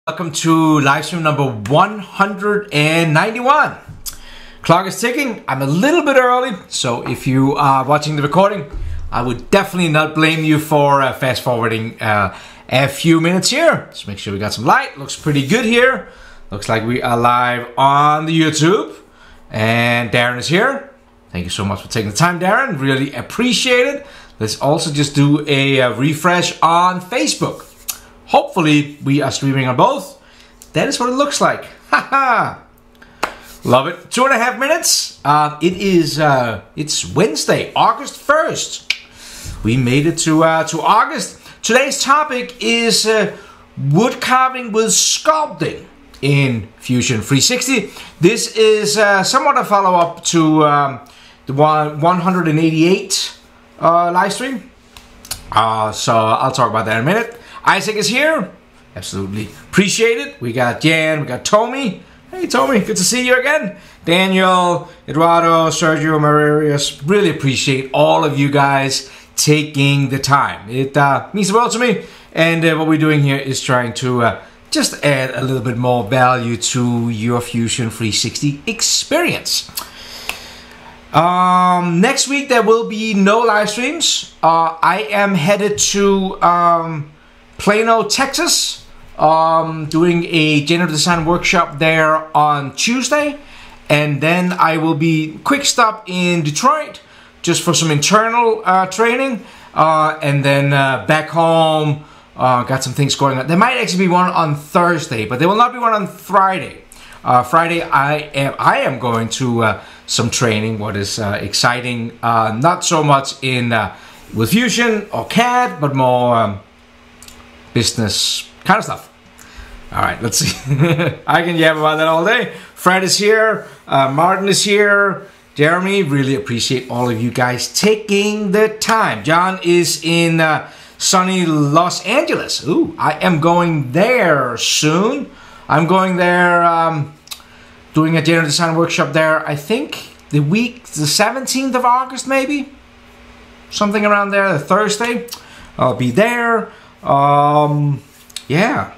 Welcome to live stream number 191. Clock is ticking. I'm a little bit early, so if you are watching the recording, I would definitely not blame you for fast forwarding a few minutes here. Just make sure we got some light. Looks pretty good here. Looks like we are live on the YouTube. And Darren is here. Thank you so much for taking the time, Darren. Really appreciate it. Let's also just do a refresh on Facebook. Hopefully we are streaming on both. That is what it looks like. Haha. Love it. 2.5 minutes. It's Wednesday, August 1st. We made it to August. Today's topic is wood carving with sculpting in Fusion 360. This is somewhat a follow-up to the 188 live stream. So I'll talk about that in a minute. Isaac is here. Absolutely appreciate it. We got Jan, we got Tommy. Hey Tommy, good to see you again. Daniel, Eduardo, Sergio, Marius. Really appreciate all of you guys taking the time. It means the world to me. And what we're doing here is trying to just add a little bit more value to your Fusion 360 experience. Next week there will be no live streams. I am headed to Plano, Texas, doing a generative design workshop there on Tuesday, and then I will be quick stop in Detroit just for some internal training, and then back home. Got some things going on. There might actually be one on Thursday, but there will not be one on Friday. Friday I am going to some training. What is exciting? Not so much in with Fusion or CAD, but more business kind of stuff. All right, let's see. I can yab about that all day. Fred is here. Martin is here. Jeremy, really appreciate all of you guys taking the time. John is in sunny Los Angeles. Ooh, I am going there soon. I'm going there doing a generative design workshop there. I think the 17th of August, maybe. Something around there, the Thursday. I'll be there. Yeah.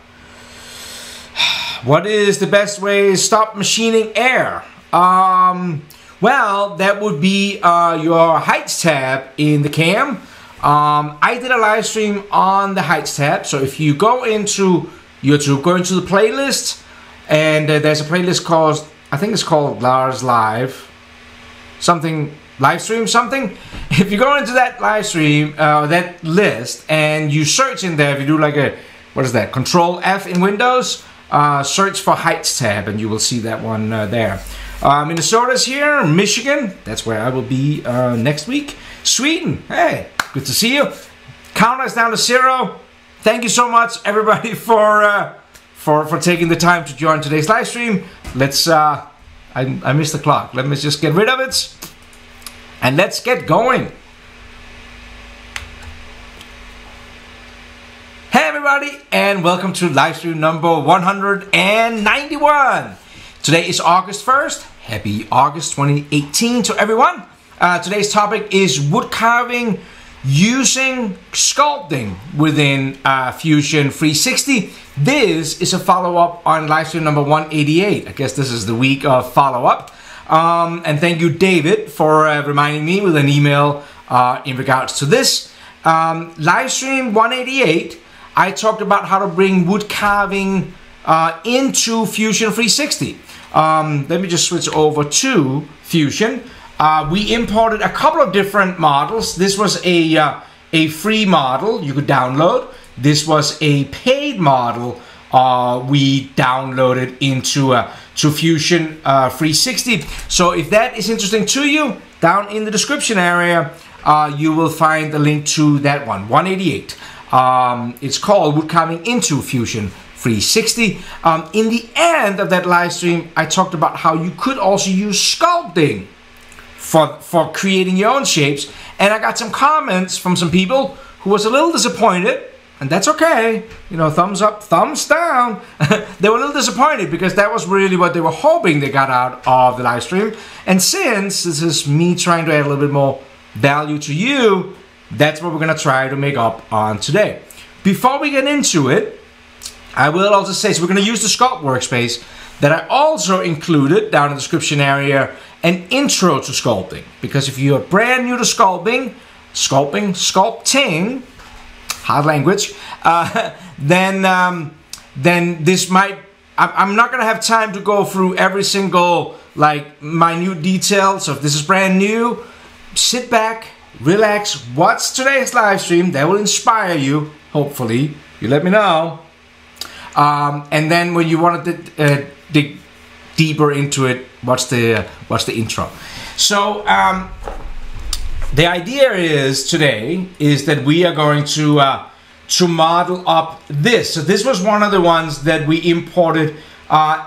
What is the best way to stop machining air? Well, that would be your heights tab in the cam. I did a live stream on the heights tab. So if you go into YouTube, go into the playlist, and there's a playlist called, I think it's called Lars Live, something. Live stream something. If you go into that live stream, that list, and you search in there, if you do like a, what is that, Control F in Windows, search for Heights tab, and you will see that one there. Minnesota's here, Michigan, that's where I will be next week. Sweden, hey, good to see you. Counter is down to 0. Thank you so much, everybody, for taking the time to join today's live stream. Let's, I missed the clock. Let me just get rid of it. And let's get going. Hey everybody, and welcome to live stream number 191. Today is August 1st. Happy August 2018 to everyone. Today's topic is wood carving using sculpting within Fusion 360. This is a follow-up on live stream number 188. I guess this is the week of follow-up. And thank you, David, for reminding me with an email in regards to this. Live stream 188, I talked about how to bring wood carving into Fusion 360. Let me just switch over to Fusion. We imported a couple of different models. This was a free model you could download. This was a paid model we downloaded into to Fusion 360. So if that is interesting to you, down in the description area, you will find the link to that one, 188. It's called Wood Carving into Fusion 360. In the end of that live stream, I talked about how you could also use sculpting for creating your own shapes. And I got some comments from some people who was a little disappointed. And that's okay, you know, thumbs up, thumbs down. They were a little disappointed because that was really what they were hoping they got out of the live stream. And since this is me trying to add a little bit more value to you, that's what we're gonna try to make up on today. Before we get into it, I will also say, so we're going to use the Sculpt workspace, that I also included down in the description area an intro to sculpting. Because if you're brand new to sculpting, hard language, then this might, I'm not going to have time to go through every single like minute detail. So if this is brand new, sit back, relax, watch today's live stream. That will inspire you, hopefully. You let me know. And then when you want to dig deeper into it, watch the intro. So the idea is today is that we are going to model up this. So this was one of the ones that we imported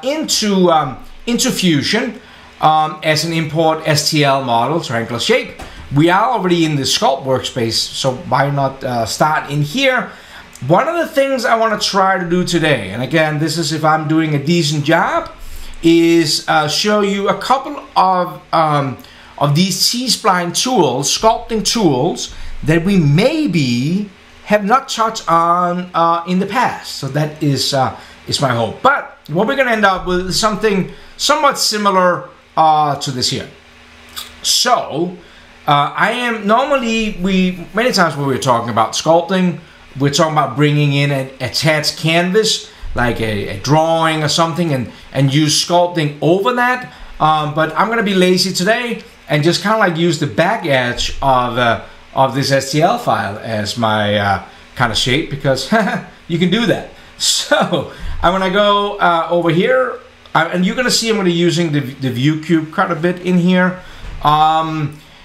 into Fusion as an import STL model, triangular shape. We are already in the Sculpt workspace, so why not start in here? One of the things I want to try to do today, and again, this is if I'm doing a decent job, is show you a couple of these T-spline tools, sculpting tools, that we maybe have not touched on in the past. So that is my hope. But what we're going to end up with is something somewhat similar to this here. So I am normally, many times when we're talking about sculpting, we're talking about bringing in an attached canvas, like a drawing or something, and use sculpting over that. But I'm going to be lazy today and just kind of like use the back edge of this STL file as my kind of shape, because you can do that. So I'm going to go over here, and you're going to see I'm going to be using the view cube quite a bit in here.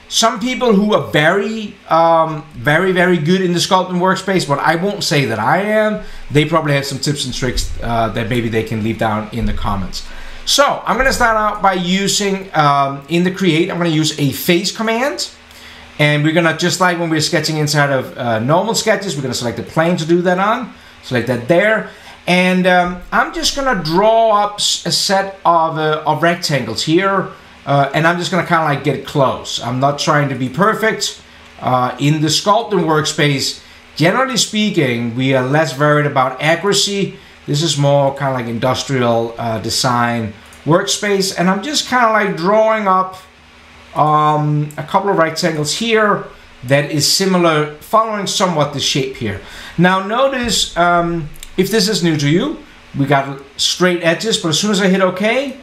Some people who are very good in the sculpting workspace, but I won't say that I am. They probably have some tips and tricks that maybe they can leave down in the comments. So I'm going to start out by using, in the create, I'm going to use a face command. And we're going to, just like when we're sketching inside of normal sketches, we're going to select the plane to do that on. Select that there. And I'm just going to draw up a set of rectangles here. And I'm just going to kind of like get close. I'm not trying to be perfect. In the sculpting workspace, generally speaking, we are less worried about accuracy. This is more kind of like industrial design workspace. And I'm just kind of like drawing up a couple of rectangles here that is similar, following somewhat the shape here. Now notice, if this is new to you, we got straight edges, but as soon as I hit OK,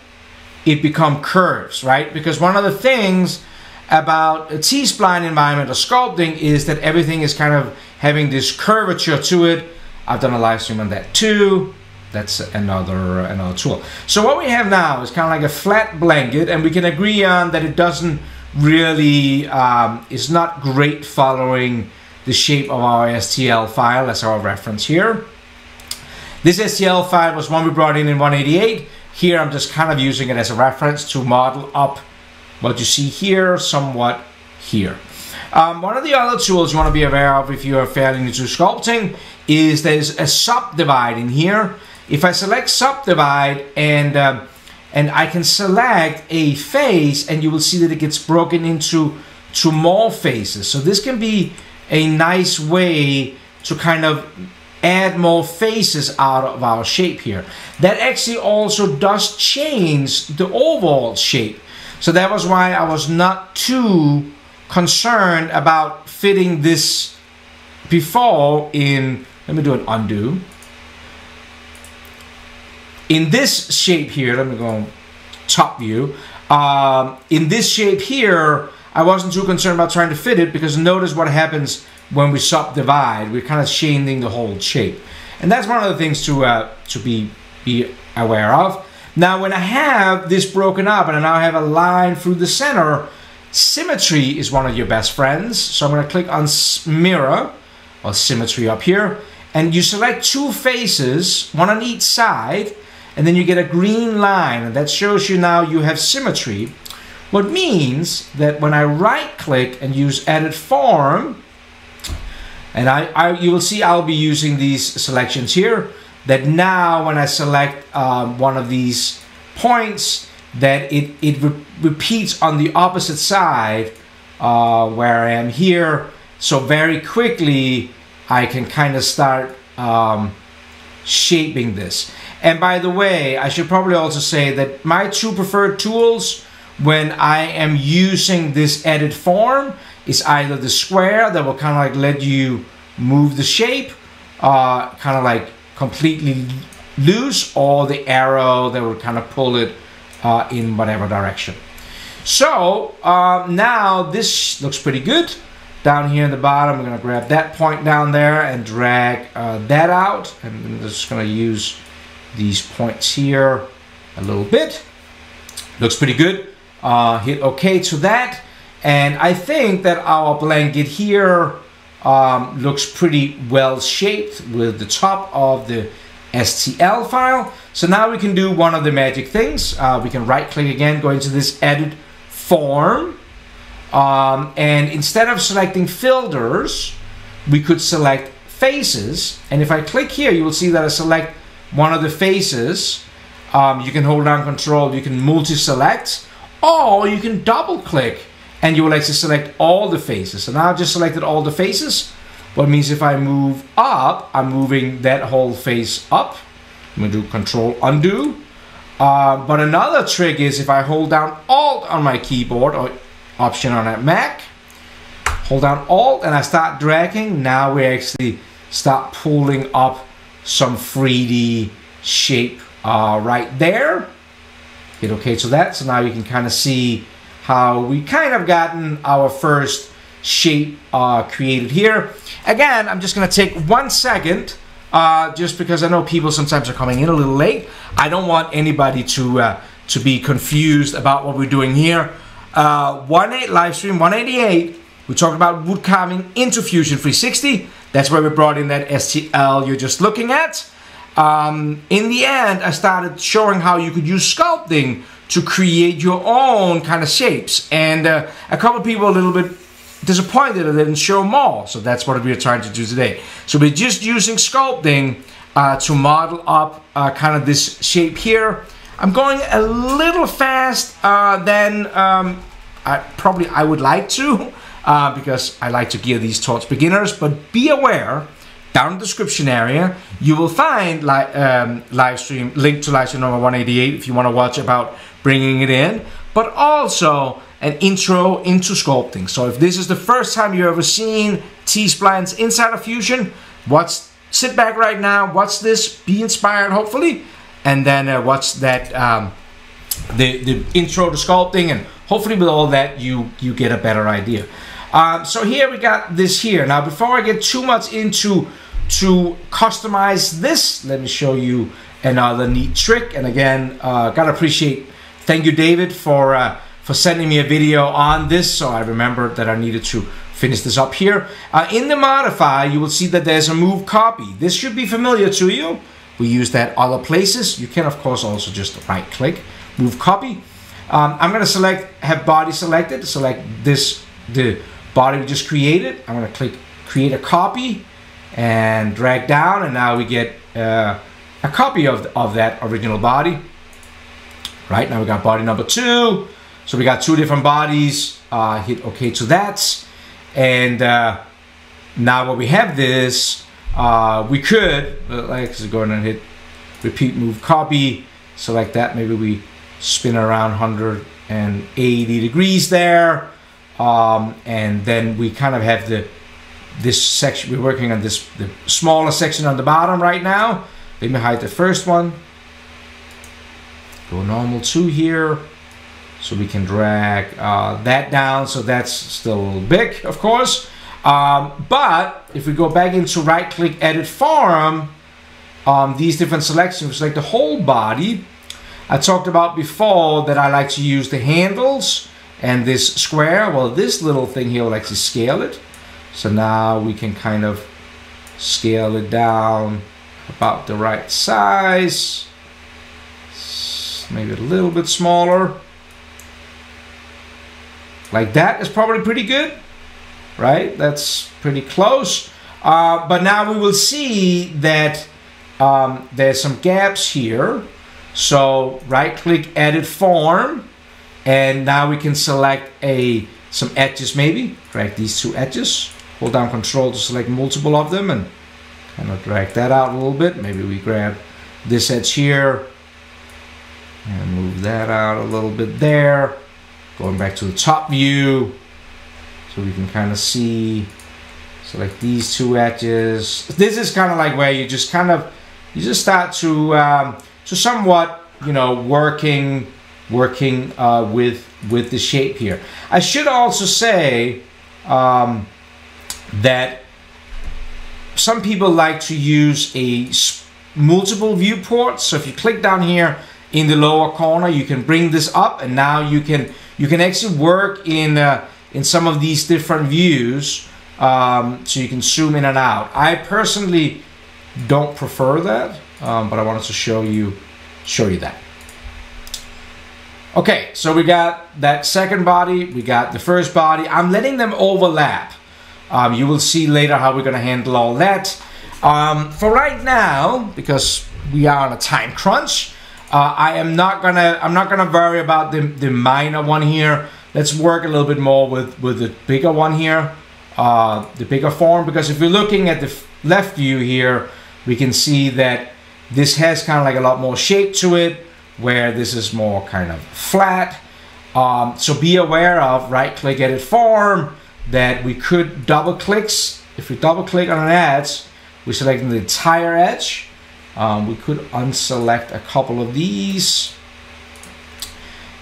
it become curves, right? Because one of the things about a T-spline environment or sculpting is that everything is kind of having this curvature to it. I've done a live stream on that too. That's another tool. So what we have now is kind of like a flat blanket, and we can agree on that it doesn't really, is not great following the shape of our STL file as our reference here. This STL file was one we brought in 188. Here I'm just kind of using it as a reference to model up what you see here, somewhat here. One of the other tools you want to be aware of if you are fairly new to sculpting is there's a Subdivide in here. If I select Subdivide and I can select a face, and you will see that it gets broken into more faces. So this can be a nice way to kind of add more faces out of our shape here. That actually also does change the overall shape. So that was why I was not too concerned about fitting this before in, let me do an undo. In this shape here, let me go top view. In this shape here, I wasn't too concerned about trying to fit it, because notice what happens when we subdivide. We're kind of changing the whole shape. And that's one of the things to be aware of. Now when I have this broken up and I now have a line through the center, symmetry is one of your best friends. So I'm going to click on mirror or symmetry up here, and you select two faces, one on each side, and then you get a green line, and that shows you now you have symmetry. What means that when I right click and use edit form, and you will see I'll be using these selections here, that now when I select one of these points, that it repeats on the opposite side where I am here. So very quickly I can kind of start shaping this. And by the way, I should probably also say that my two preferred tools when I am using this edit form is either the square that will kind of like let you move the shape kind of like completely loose, or the arrow that will kind of pull it in whatever direction. So now this looks pretty good. Down here in the bottom, I'm going to grab that point down there and drag that out. And I'm just going to use these points here a little bit. Looks pretty good. Hit OK to that. And I think that our blanket here looks pretty well shaped with the top of the STL file. So now we can do one of the magic things. We can right click again, go into this edit form. And instead of selecting filters, we could select faces. And if I click here, you will see that I select one of the faces. You can hold down Control, you can multi-select, or you can double click and you will actually select all the faces. So now I've just selected all the faces. What means if I move up, I'm moving that whole face up. I'm gonna do Control Undo. But another trick is if I hold down Alt on my keyboard, or Option on a Mac, hold down Alt and I start dragging, now we actually start pulling up some 3D shape right there. Hit OK to that. So now you can kind of see how we kind of gotten our first shape created here. Again, I'm just going to take 1 second just because I know people sometimes are coming in a little late. I don't want anybody to be confused about what we're doing here. Live stream 188, we talked about wood carving into Fusion 360. That's where we brought in that STL you're just looking at. In the end, I started showing how you could use sculpting to create your own kind of shapes. And a couple of people a little bit disappointed I didn't show more. So that's what we're trying to do today. So we're just using sculpting to model up kind of this shape here. I'm going a little fast than I would like to because I like to gear these towards beginners. But be aware, down in the description area, you will find live stream, link to live stream number 188 if you want to watch about bringing it in, but also an intro into sculpting. So if this is the first time you've ever seen T-splines inside of Fusion, sit back right now, watch this, be inspired hopefully, and then watch that the intro to sculpting, and hopefully with all that you get a better idea. So here we got this here. Now before I get too much into to customize this, let me show you another neat trick. And again, gotta appreciate, thank you David for sending me a video on this, so I remembered that I needed to finish this up here. In the modify, you will see that there's a move copy. This should be familiar to you. We use that other places. You can of course also just right click, move copy. I'm going to have body selected, select this, the body we just created. I'm going to click create a copy and drag down, and now we get a copy of that original body. Right, now we got body number 2. So we got 2 different bodies. Hit OK to that. And now when we have this, we could, let's go ahead and hit repeat move copy, select that, maybe we spin around 180 degrees there, and then we kind of have this section, we're working on the smaller section on the bottom right now. Let me hide the first one, go normal 2 here, so we can drag that down, so that's still a little big of course. But if we go back into right click edit form, these different selections, like the whole body, I talked about before that I like to use the handles and this square. Well, this little thing here will actually scale it. So now we can kind of scale it down about the right size, maybe a little bit smaller. Like that is probably pretty good. Right, that's pretty close. But now we will see that there's some gaps here. So right click edit form, and now we can select some edges, maybe drag these 2 edges, hold down Control to select multiple of them, and Kind of drag that out a little bit. Maybe we grab this edge here and move that out a little bit there. Going back to the top view so we can kind of see. So like these two edges. This is kind of like where you just start to somewhat, you know, working with the shape here. I should also say that some people like to use multiple viewports. So if you click down here in the lower corner, you can bring this up, and now you can actually work in some of these different views. So you can zoom in and out. I personally don't prefer that, but I wanted to show you that. Okay, so we got that second body, we got the first body. I'm letting them overlap. You will see later how we're gonna handle all that. For right now, because we are on a time crunch, I'm not gonna worry about the minor one here. Let's work a little bit more with the bigger one here, the bigger form, because if we're looking at the left view here, we can see that this has kind of like a lot more shape to it, where this is more kind of flat. So be aware of right-click edit form, that we could double clicks. If we double click on an edge, we're selecting the entire edge. We could unselect a couple of these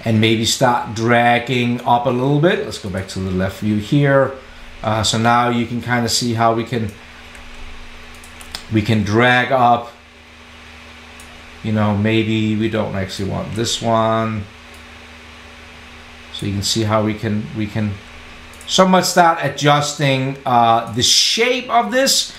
and maybe start dragging up a little bit. Let's go back to the left view here. So now you can kind of see how we can drag up. You know, maybe we don't actually want this one. So you can see how we can somewhat start adjusting the shape of this.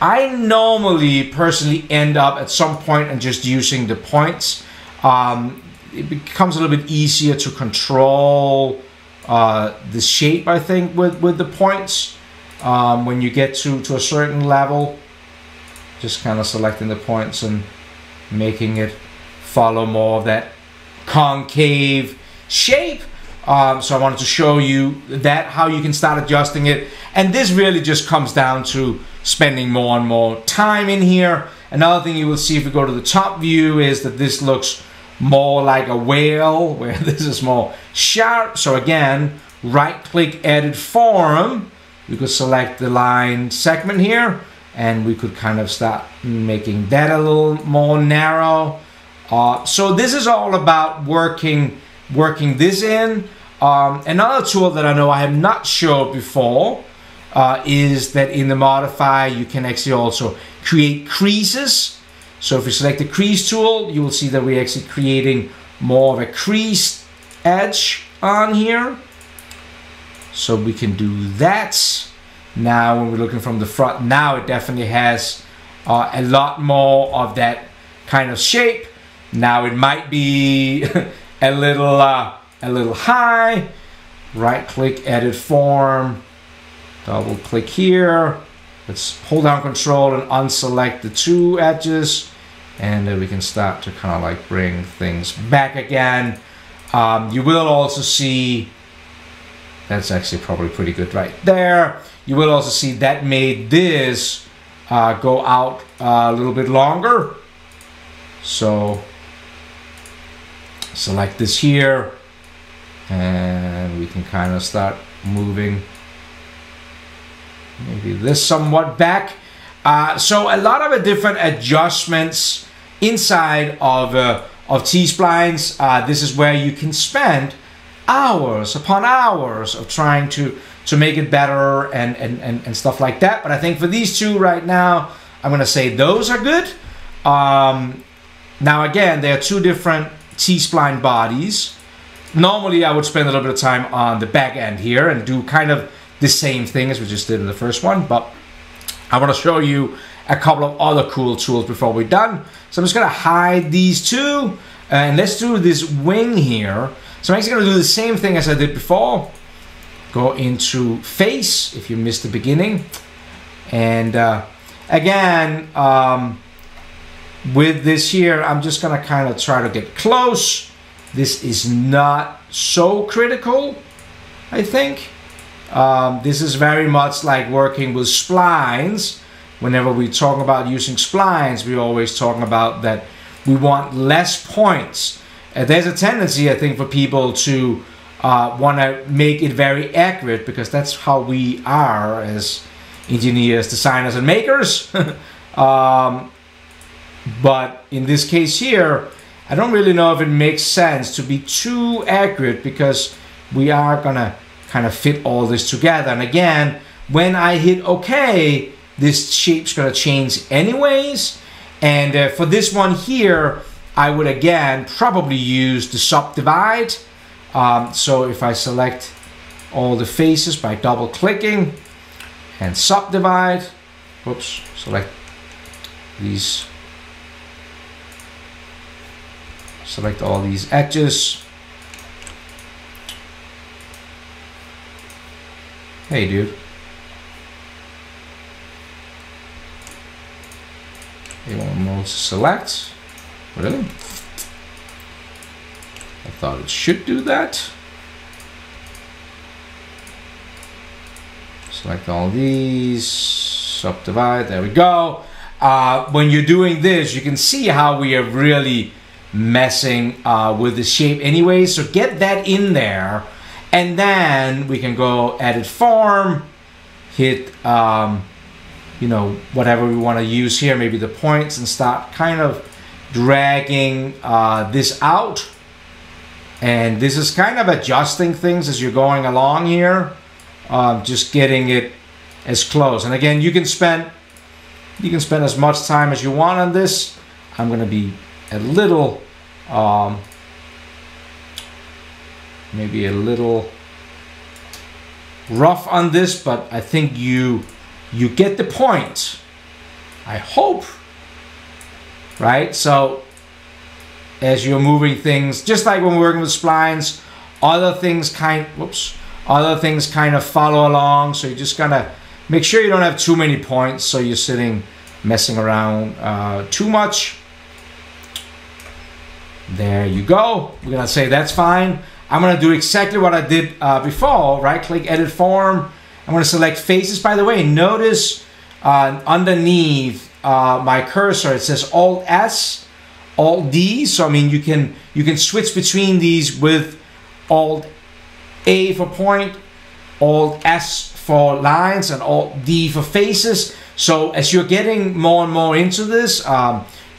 I normally personally end up at some point and just using the points. It becomes a little bit easier to control the shape, I think, with the points. When you get to a certain level, just kind of selecting the points and making it follow more of that concave shape. So I wanted to show you that, how you can start adjusting it. And this really just comes down to spending more and more time in here. Another thing you will see if we go to the top view is that this looks more like a whale, where this is more sharp. So again, right click edit form, we could select the line segment here, and we could kind of start making that a little more narrow. So this is all about working this in. Another tool that I know I have not showed before is that in the modify you can actually also create creases. So if you select the Crease Tool, you will see that we're actually creating more of a creased edge on here. So we can do that. Now when we're looking from the front, now it definitely has a lot more of that kind of shape. Now it might be a little high. Right click edit form, double click here. Let's hold down control and unselect the two edges, and then we can start to kind of like bring things back again. You will also see, that's actually probably pretty good right there. You will also see that made this go out a little bit longer. So select this here, and we can kind of start moving maybe this somewhat back. So a lot of different adjustments inside of T-splines. This is where you can spend hours upon hours of trying to make it better and stuff like that. But I think for these two right now, I'm gonna say those are good. Now again, there are two different T-spline bodies. Normally I would spend a little bit of time on the back end here and do kind of the same thing as we just did in the first one, but I want to show you a couple of other cool tools before we're done. So I'm just gonna hide these two, and let's do this wing here. So I'm actually gonna do the same thing as I did before. Go into face if you missed the beginning, and again, with this here, I'm just gonna kind of try to get close. This is not so critical, I think. This is very much like working with splines, whenever we talk about using splines, we're always talking about that we want less points. There's a tendency, I think, for people to want to make it very accurate, because that's how we are as engineers, designers, and makers. But in this case here, I don't really know if it makes sense to be too accurate, because we are gonna kind of fit all this together. And again, when I hit OK, this shape's gonna change anyways. And for this one here, I would again probably use the Subdivide. So if I select all the faces by double clicking and Subdivide, oops, select these, select all these edges. Hey dude. You want more to select? Really? I thought it should do that. Select all these, Subdivide, there we go. When you're doing this, you can see how we are really messing with the shape anyway, so get that in there, and then we can go edit form, hit you know, whatever we want to use here, maybe the points, and start kind of dragging this out. And this is kind of adjusting things as you're going along here, just getting it as close. And again, you can spend as much time as you want on this. I'm going to be a little maybe a little rough on this, but I think you get the point, I hope, right? So as you're moving things, just like when we're working with splines, other things kind of follow along. So you just gotta make sure you don't have too many points, so you're sitting messing around too much. There you go. We're gonna say that's fine. I'm gonna do exactly what I did before. Right click, edit form. I'm gonna select faces. By the way, notice underneath my cursor it says Alt S, Alt D. So I mean you can switch between these with Alt A for point, Alt S for lines, and Alt D for faces. So as you're getting more and more into this,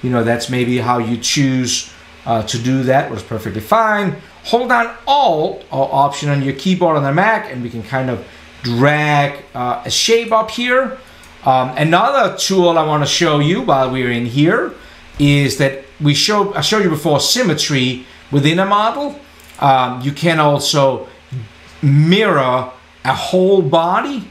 you know, that's maybe how you choose to do that, was perfectly fine. Hold down Alt or Option on your keyboard on the Mac, and we can kind of drag a shape up here. Another tool I want to show you while we're in here is that I showed you before Symmetry within a model. You can also mirror a whole body.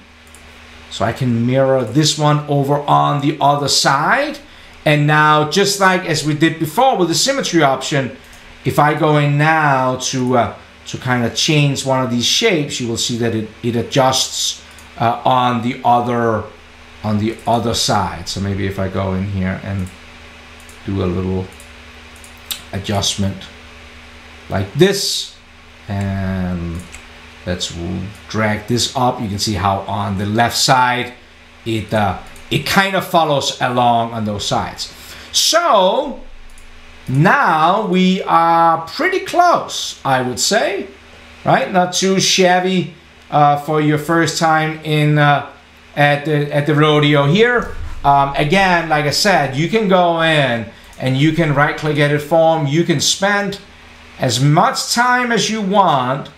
So I can mirror this one over on the other side. And now, just like as we did before with the Symmetry option, if I go in now to kind of change one of these shapes, you will see that it adjusts on the other side. So maybe if I go in here and do a little adjustment like this, and let's drag this up, you can see how on the left side it kind of follows along on those sides. So now we are pretty close, I would say, right? Not too shabby for your first time in at the rodeo here. Again, like I said, you can go in and you can right-click edit form. You can spend as much time as you want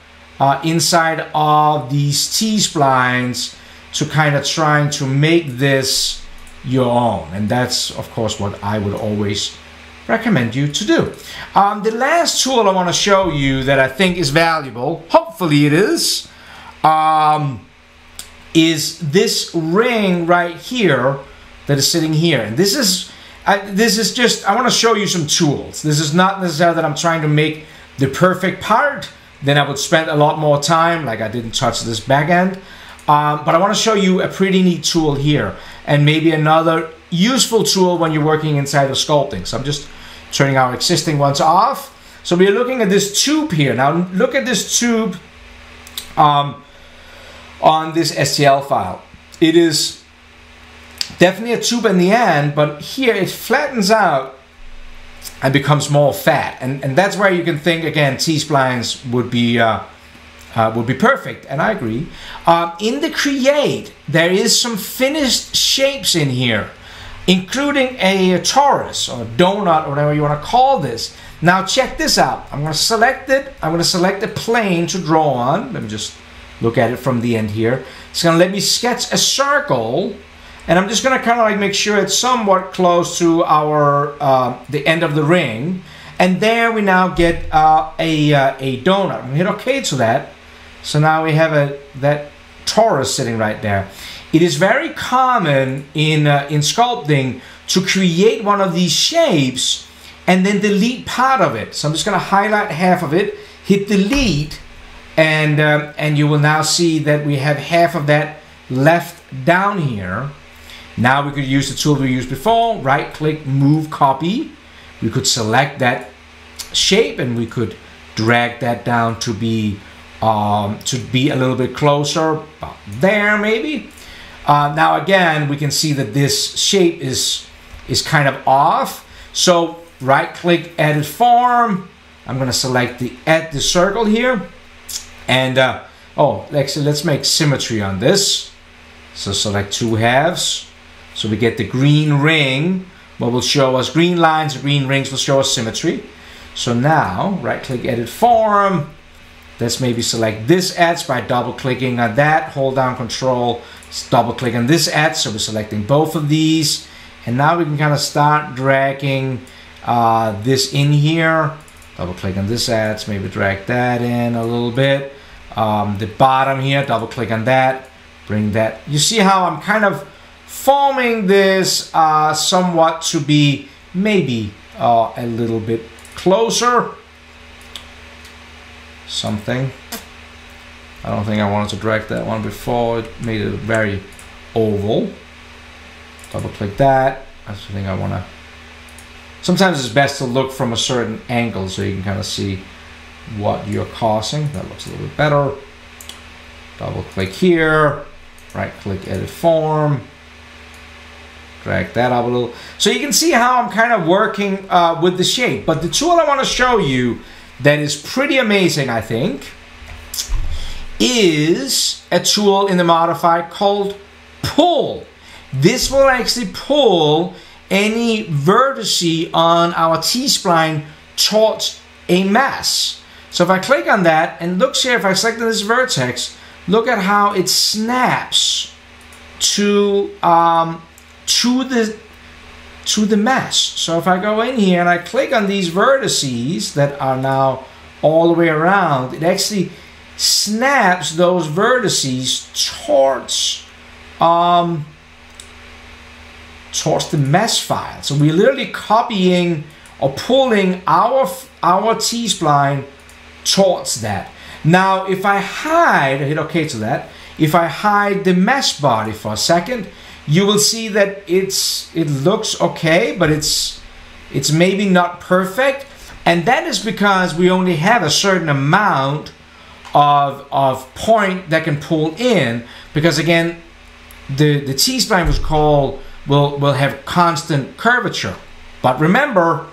inside of these T-splines to kind of trying to make this your own. And that's, of course, what I would always recommend you to do. The last tool I want to show you that I think is valuable, hopefully it is this ring right here that is sitting here. And this is just, I want to show you some tools. This is not necessarily that I'm trying to make the perfect part. Then I would spend a lot more time, like I didn't touch this back end. But I want to show you a pretty neat tool here, and maybe another useful tool when you're working inside of sculpting. So I'm just turning our existing ones off. So we're looking at this tube here. Now look at this tube on this STL file. It is Definitely a tube in the end, but here it flattens out and becomes more fat. And that's where you can think, again, T-splines would be perfect, and I agree. In the Create, there is some finished shapes in here, including a torus or a donut or whatever you want to call this. Now check this out. I'm going to select it. I'm going to select a plane to draw on. Let me just look at it from the end here. It's going to let me sketch a circle, and I'm just going to kind of like make sure it's somewhat close to our the end of the ring. And there we now get a donut. I'm going to hit OK to that. So now we have that torus sitting right there. It is very common in sculpting to create one of these shapes and then delete part of it. So I'm just going to highlight half of it, hit delete, and you will now see that we have half of that left down here. Now we could use the tool we used before, right click, move, copy. We could select that shape and we could drag that down to be a little bit closer, about there maybe. Now again, we can see that this shape is kind of off. So right click, edit form. I'm going to select add the circle here. And actually let's make symmetry on this. So select two halves. So we get the green ring, what will show us green lines, green rings will show us symmetry. So now right click, edit form. Let's maybe select this edge by double clicking on that, hold down control, double click on this edge. So we're selecting both of these. And now we can kind of start dragging this in here. Double click on this edge, maybe drag that in a little bit. The bottom here, double click on that, bring that. You see how I'm kind of forming this somewhat to be maybe a little bit closer. Something. I don't think I wanted to drag that one before. It made it very oval. Double click that. I think I want to. Sometimes it's best to look from a certain angle so you can kind of see what you're causing. That looks a little bit better. Double click here. Right click, edit form. Drag that up a little. So you can see how I'm kind of working with the shape. But the tool I want to show you that is pretty amazing, I think, is a tool in the modifier called Pull. This will actually pull any vertice on our T-spline towards a mesh. So if I click on that and look here, if I select this vertex, look at how it snaps to the mesh. So if I go in here and I click on these vertices that are now all the way around, it actually snaps those vertices towards the mesh file. So we're literally copying or pulling our T-spline towards that. Now if I hide, I hit OK to that, if I hide the mesh body for a second, you will see that it looks okay, but it's maybe not perfect. And that is because we only have a certain amount of point that can pull in, because again, the T-spline will have constant curvature. But remember,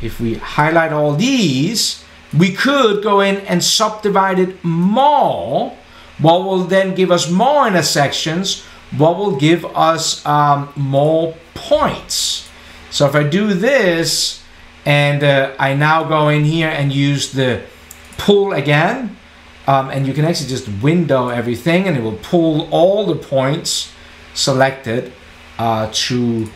if we highlight all these, we could go in and subdivide it more, what will then give us more intersections, what will give us more points. So if I do this and I now go in here and use the pull again, and you can actually just window everything and it will pull all the points selected to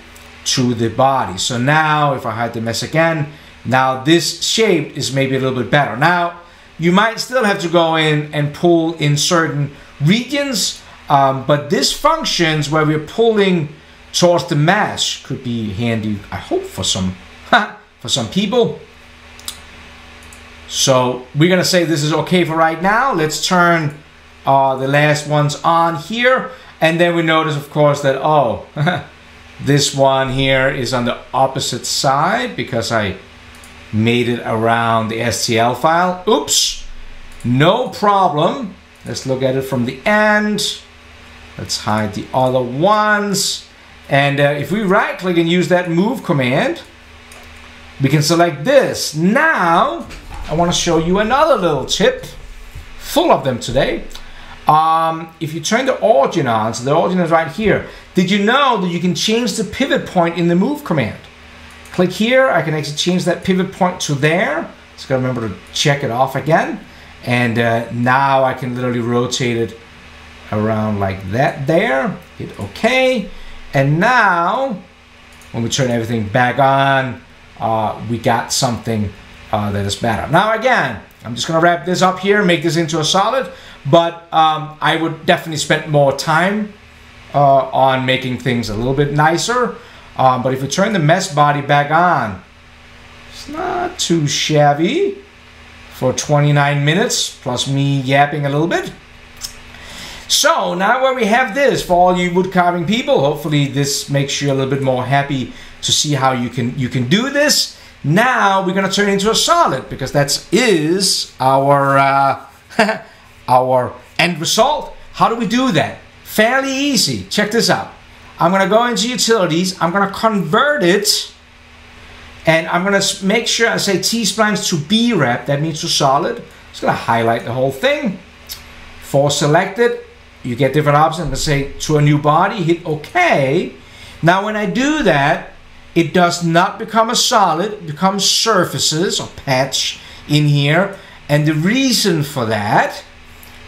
the body. So now if I hide the mesh again, now this shape is maybe a little bit better. Now you might still have to go in and pull in certain regions, but this functions where we're pulling towards the mesh could be handy, I hope, for some people. So we're gonna say this is okay for right now. Let's turn the last ones on here, and then we notice, of course, that this one here is on the opposite side because I made it around the STL file. Oops, no problem. Let's look at it from the end. Let's hide the other ones. And if we right click and use that move command, we can select this. Now, I want to show you another little tip, full of them today. If you turn the origin on, so the origin is right here. Did you know that you can change the pivot point in the move command? Click here, I can actually change that pivot point to there. Just gotta remember to check it off again. And now I can literally rotate it around like that there. Hit OK. And now, when we turn everything back on, we got something that is better. Now again, I'm just gonna wrap this up here, make this into a solid, but I would definitely spend more time on making things a little bit nicer. But if you turn the mesh body back on, it's not too shabby for 29 minutes, plus me yapping a little bit. So now where we have this, for all you wood carving people, hopefully this makes you a little bit more happy to see how you can do this. Now we're gonna turn it into a solid, because that is our our end result. How do we do that? Fairly easy. Check this out. I'm gonna go into utilities, I'm gonna convert it, and I'm gonna make sure I say T-splines to B-rep, that means to solid. Just gonna highlight the whole thing. For selected, you get different options. I'm gonna say to a new body, hit OK. Now when I do that, it does not become a solid, it becomes surfaces or patch in here. And the reason for that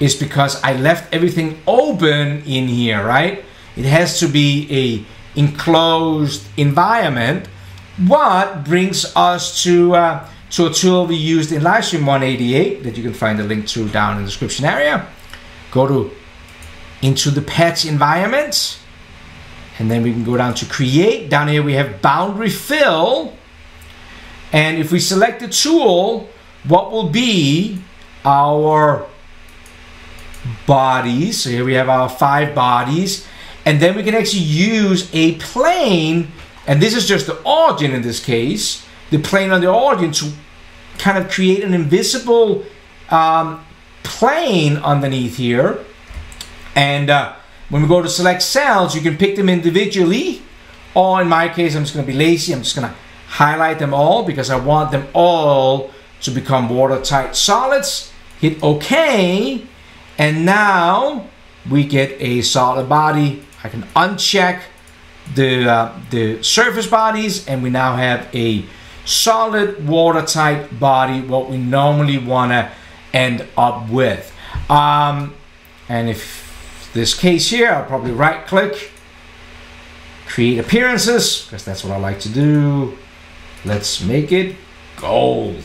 is because I left everything open in here, right? It has to be a enclosed environment. What brings us to a tool we used in livestream 188 that you can find the link to down in the description area. Go into the patch environment, and then we can go down to create. Down here we have boundary fill, and if we select the tool, what will be our bodies? So here we have our 5 bodies, and then we can actually use a plane, and this is just the origin in this case, the plane on the origin, to kind of create an invisible plane underneath here. And when we go to select cells, you can pick them individually, or in my case, I'm just going to be lazy. I'm just going to highlight them all because I want them all to become watertight solids. Hit OK, and now we get a solid body. I can uncheck the surface bodies, and we now have a solid watertight body, what we normally want to end up with. And if this case here, I'll probably right click, create appearances, because that's what I like to do. Let's make it gold.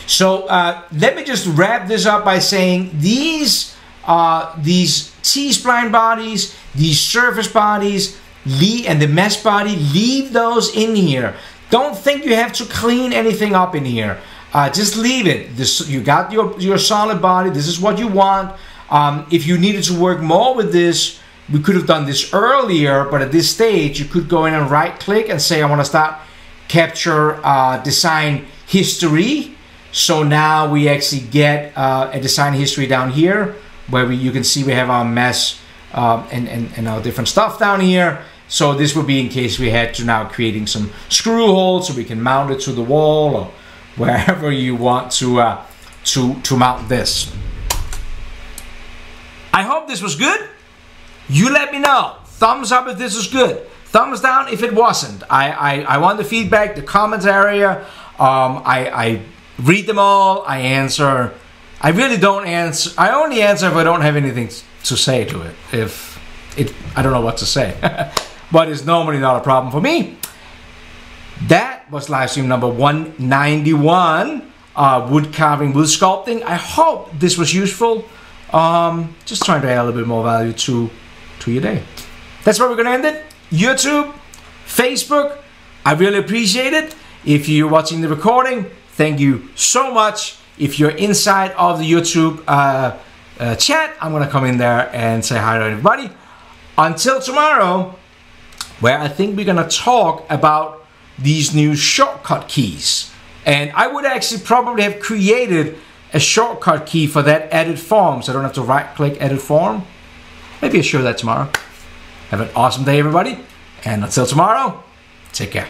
So let me just wrap this up by saying these T-spline bodies, these surface bodies, and the mesh body, leave those in here. Don't think you have to clean anything up in here. Just leave it. You got your solid body. This is what you want. If you needed to work more with this, we could have done this earlier, but at this stage, you could go in and right click and say, I want to start capture design history. So now we actually get a design history down here, where you can see we have our mesh and our different stuff down here. So this would be in case we had to now creating some screw holes so we can mount it to the wall or wherever you want to mount this. I hope this was good. You let me know. Thumbs up if this was good. Thumbs down if it wasn't. I want the feedback, the comments area. I read them all. I answer. I really don't answer. I only answer if I don't have anything to say to it. I don't know what to say. But it's normally not a problem for me. That was live stream number 191, wood carving, wood sculpting. I hope this was useful. Just trying to add a little bit more value to your day. That's where we're gonna end it. YouTube, Facebook, I really appreciate it. If you're watching the recording, thank you so much. If you're inside of the YouTube chat, I'm gonna come in there and say hi to everybody. Until tomorrow, where I think we're gonna talk about these new shortcut keys. And I would actually probably have created a shortcut key for that edit form, so I don't have to right click edit form. Maybe I'll show that tomorrow. Have an awesome day, everybody. And until tomorrow, take care.